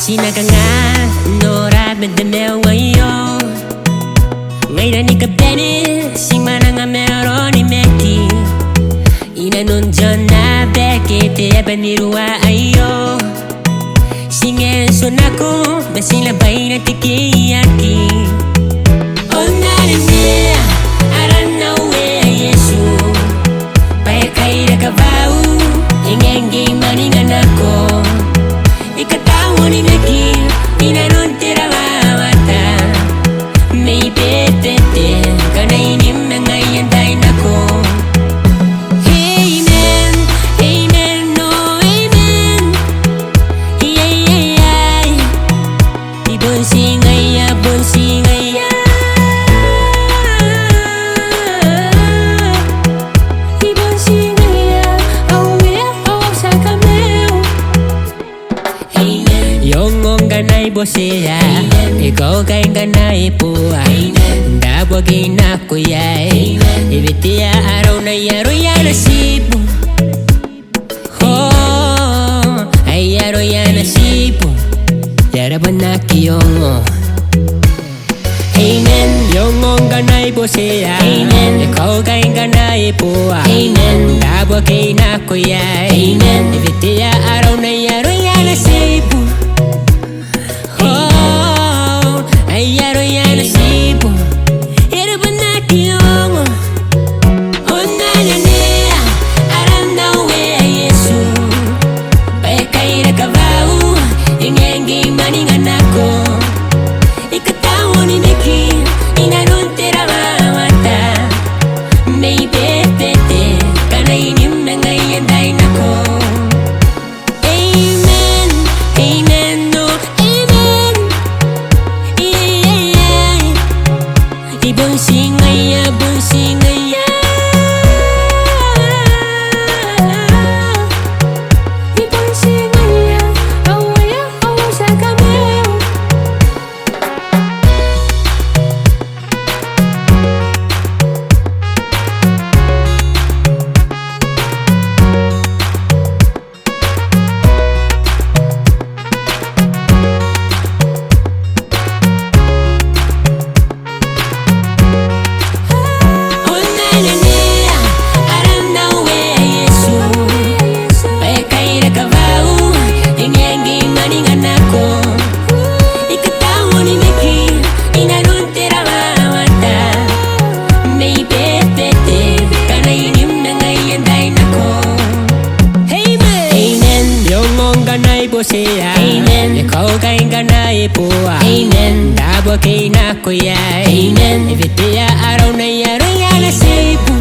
Sinaga nga 노라면 되매워요 nga이라니까 빼는 심만한 메로니 맥기 이난 운전나 뺏기 대변 이루와 아요 싱엔 손하고 마실라 바이나 티키 야키 오나는 I don't know where 예수 바야 카이라 가바우 ingenggi maninga nako ikatawani naki inanon tirawawata may betete kanainim na ngayon tayo nako amen amen no amen yay ibon singaya bon singaya Ganay bosea, ikaw kay ganay puwa. Dabwagin ako yay, ibitiya araw na yaro yan asipo. Oh, ay yaro yan asipo. Yaraban na kiyong Amen. Yung ganay bosea, ikaw kay ganay puwa. Dabwagin ako yay, ibitiya araw na yaro yan asipo. Ayaro yan asipo Iraban na kiyong Onanane Aram na uwe Yesu Baya kaira kabau Ingenggi maningan ako Ikatawo ni Meki Inanon tirawawata May betete Kanainim na ngayon tayo nako Amen Amen no Ibon singaya, bon singaya Ibon singaya, awaya, awa sa kameo Amen. Ikaw kay ganay puwa. Amen. Dabwa kay nako yay. Amen. Ibitiya araw na yaro yan asipo.